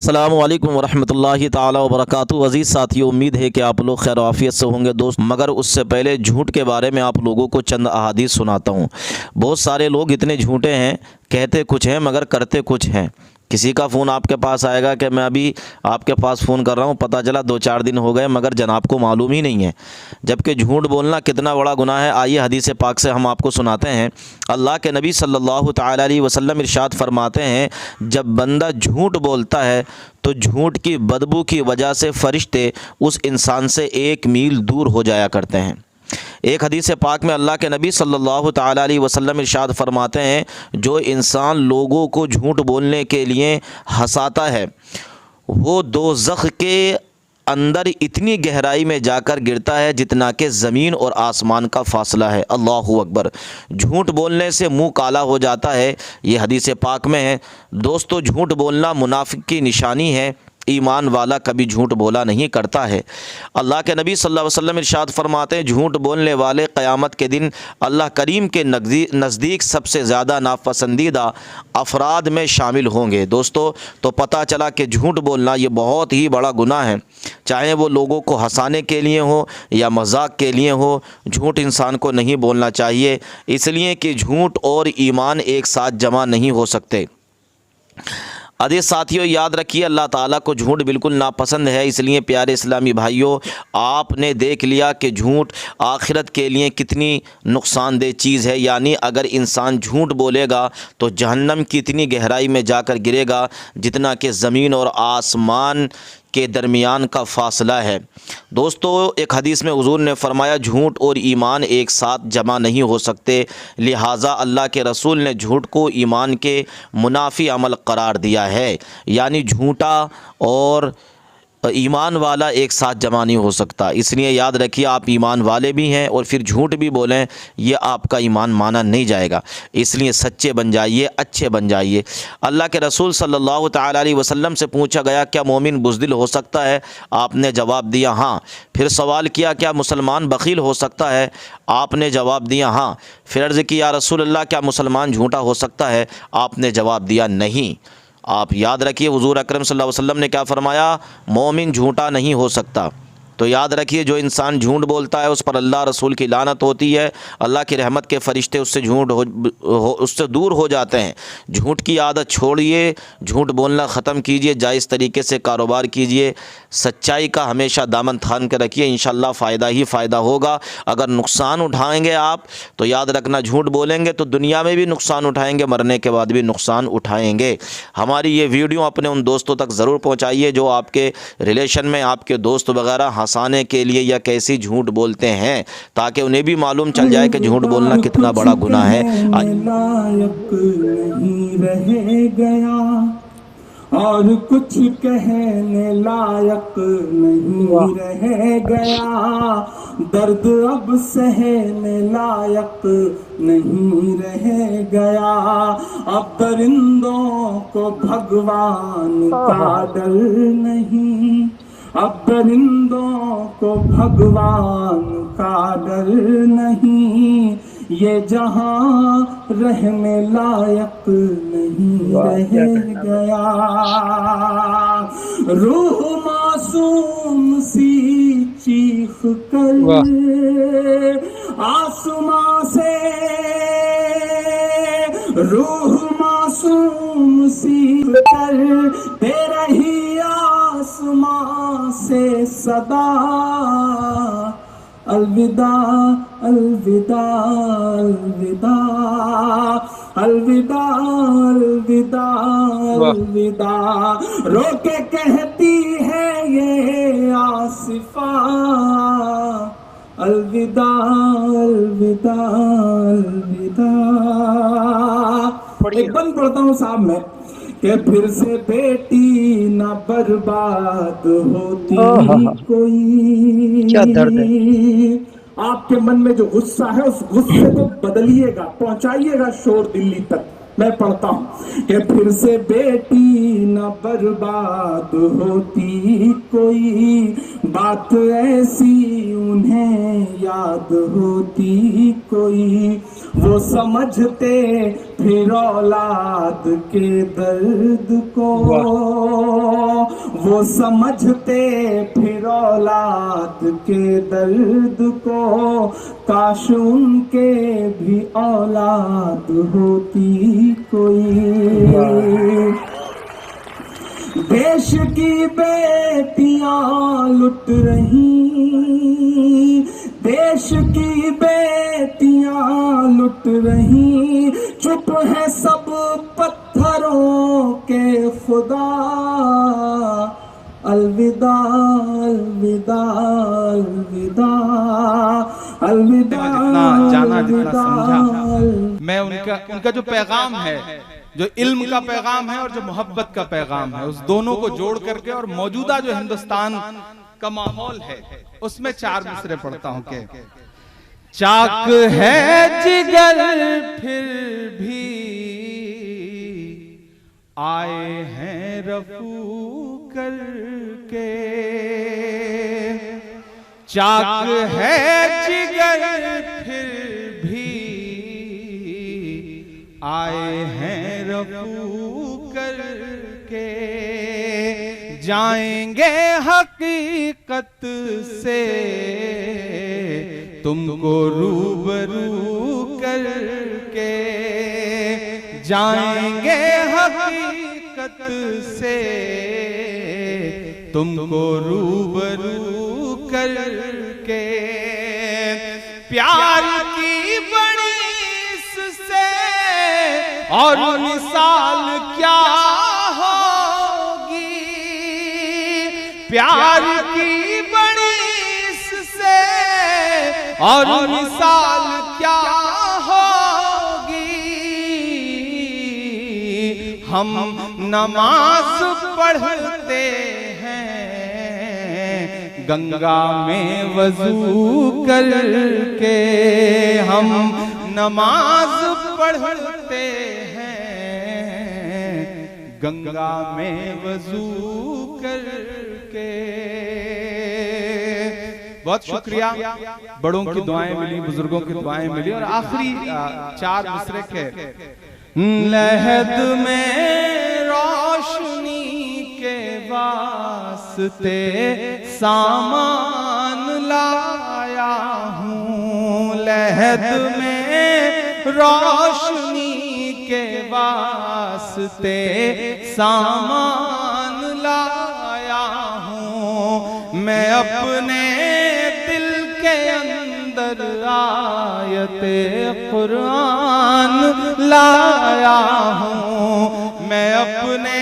अस्सलामु अलैकुम वरहमतुल्लाहि ताला वबरकातुहू। अज़ीज़ साथियों, उम्मीद है कि आप लोग खैर आफियत से होंगे दोस्त। मगर उससे पहले झूठ के बारे में आप लोगों को चंद अहादीस सुनाता हूँ। बहुत सारे लोग इतने झूठे हैं, कहते कुछ हैं मगर करते कुछ हैं। किसी का फ़ोन आपके पास आएगा कि मैं अभी आपके पास फ़ोन कर रहा हूँ, पता चला 2-4 दिन हो गए मगर जनाब को मालूम ही नहीं है। जबकि झूठ बोलना कितना बड़ा गुनाह है, आइए हदीस पाक से हम आपको सुनाते हैं। अल्लाह के नबी सल्लल्लाहु तआला अलैहि वसल्लम इरशाद फरमाते हैं, जब बंदा झूठ बोलता है तो झूठ की बदबू की वजह से फ़रिश्ते उस इंसान से 1 मील दूर हो जाया करते हैं। एक हदीस पाक में अल्लाह के नबी सल्लल्लाहु तआला अलैहि वसल्लम इरशाद फरमाते हैं, जो इंसान लोगों को झूठ बोलने के लिए हंसाता है वो दोज़ख के अंदर इतनी गहराई में जाकर गिरता है जितना कि ज़मीन और आसमान का फासला है। अल्लाहु अकबर। झूठ बोलने से मुंह काला हो जाता है, ये हदीस पाक में है। दोस्तों, झूठ बोलना मुनाफिक की निशानी है। ईमान वाला कभी झूठ बोला नहीं करता है। अल्लाह के नबी सल्लल्लाहु अलैहि वसल्लम इरशाद फरमाते हैं, झूठ बोलने वाले क़यामत के दिन अल्लाह करीम के नज़दीक सबसे ज़्यादा नापसंदीदा अफराद में शामिल होंगे। दोस्तों, तो पता चला कि झूठ बोलना ये बहुत ही बड़ा गुनाह है, चाहे वो लोगों को हंसाने के लिए हो या मजाक के लिए हो। झूठ इंसान को नहीं बोलना चाहिए, इसलिए कि झूठ और ईमान एक साथ जमा नहीं हो सकते। अजीज़ साथियों, याद रखिए अल्लाह ताला को झूठ बिल्कुल नापसंद है। इसलिए प्यारे इस्लामी भाइयों, आपने देख लिया कि झूठ आखिरत के लिए कितनी नुकसानदेह चीज़ है। यानी अगर इंसान झूठ बोलेगा तो जहन्नम की इतनी गहराई में जाकर गिरेगा जितना कि ज़मीन और आसमान के दरमियान का फासला है। दोस्तों, एक हदीस में हुज़ूर ने फरमाया, झूठ और ईमान एक साथ जमा नहीं हो सकते। लिहाजा अल्लाह के रसूल ने झूठ को ईमान के मुनाफी अमल करार दिया है। यानी झूठा और ईमान वाला एक साथ जमा नहीं हो सकता। इसलिए याद रखिए, आप ईमान वाले भी हैं और फिर झूठ भी बोलें, ये आपका ईमान माना नहीं जाएगा। इसलिए सच्चे बन जाइए, अच्छे बन जाइए। अल्लाह के रसूल सल्लल्लाहु तआला अलैहि वसल्लम से पूछा गया, क्या मोमिन बुज़दिल हो सकता है? आपने जवाब दिया हाँ। फिर सवाल किया, क्या मुसलमान बख़ील हो सकता है? आपने जवाब दिया हाँ। फिर अर्ज़ की, या रसूल अल्लाह, क्या मुसलमान झूठा हो सकता है? आपने जवाब दिया नहीं। आप याद रखिए, हुज़ूर अकरम सल्लल्लाहु अलैहि वसल्लम ने क्या फरमाया? मोमिन झूठा नहीं हो सकता। तो याद रखिए, जो इंसान झूठ बोलता है उस पर अल्लाह रसूल की लानत होती है। अल्लाह की रहमत के फ़रिश्ते उससे उससे दूर हो जाते हैं। झूठ की आदत छोड़िए, झूठ बोलना ख़त्म कीजिए, जायज़ तरीके से कारोबार कीजिए, सच्चाई का हमेशा दामन थाम के रखिए। इंशाअल्लाह फ़ायदा ही फ़ायदा होगा। अगर नुकसान उठाएंगे आप तो याद रखना, झूठ बोलेंगे तो दुनिया में भी नुकसान उठाएंगे, मरने के बाद भी नुकसान उठाएंगे। हमारी ये वीडियो अपने उन दोस्तों तक ज़रूर पहुँचाइए जो आपके रिलेशन में, आपके दोस्त वगैरह हंसाने के लिए या कैसी झूठ बोलते हैं, ताकि उन्हें भी मालूम चल जाए कि झूठ बोलना कितना बड़ा गुनाह है। लायक नहीं रह गया और कुछ कहने लायक नहीं रह गया, दर्द अब सहने लायक नहीं रह गया, अब परिंदों को भगवान का डर नहीं, अब परिंदों को भगवान का डर नहीं, ये जहां रहने लायक नहीं रह गया। रूह मासूम सी चीख कर आसमां से, रूह मासूम सी कर दे रही आसमां से सदा, अलविदा अलविदा अलविदा अलविदा अलविदा अलविदा, रोके कहती है ये आसिफा, अलविदा अलविदा अलविदा। एक बंद पढ़ता हूँ साहब मैं, कि फिर से बेटी ना बर्बाद होती कोई। क्या दर्द है। आपके मन में जो गुस्सा है उस गुस्से को बदलिएगा, पहुंचाइएगा शोर दिल्ली तक। मैं पढ़ता हूँ कि फिर से बेटी न बर्बाद होती कोई, बात ऐसी उन्हें याद होती कोई, वो समझते फिर औलाद के दर्द को, وہ سمجھتے پھر اولاد کے درد کو، کاش ان کے بھی اولاد ہوتی کوئی۔ دیش کی بیٹیاں لٹ رہی، دیش کی بیٹیاں لٹ رہی، چپ ہے سب پتھروں کے خدا، الوداع الوداع الوداع الوداع۔ جتنا جانا جتنا سمجھا، میں ان کا جو پیغام ہے، جو علم کا پیغام ہے اور جو محبت کا پیغام ہے، اس دونوں کو جوڑ کر کے اور موجودہ جو ہندوستان کا ماحول ہے اس میں 4 مصرے پڑھتا ہوں کہ چاک ہے جگر پھر بھی آئے ہیں رفو کر کے، چاک ہے جگر پھر بھی آئے ہیں رفو کر کے، جائیں گے حقیقت سے تم کو روبرو کر کے، جائیں گے حقیقت سے تم کو روبرو کر کے، پیار کی بڑی اس سے اور مثال کیا ہوگی، پیار کی بڑی اس سے اور مثال کیا ہوگی، ہم نماز پڑھتے ہیں گنگا میں وضو کر کے، ہم نماز پڑھتے ہیں گنگا میں وضو کر کے۔ بہت شکریہ، بڑوں کی دعائیں ملی، بزرگوں کی دعائیں ملی، اور آخری 4 مصرے کے لحد میں روشنی کے واسطے سامان لایا ہوں، لحد میں روشنی کے واسطے سامان لایا ہوں، میں اپنے دل کے اندر آیت قرآن لایا ہوں، میں اپنے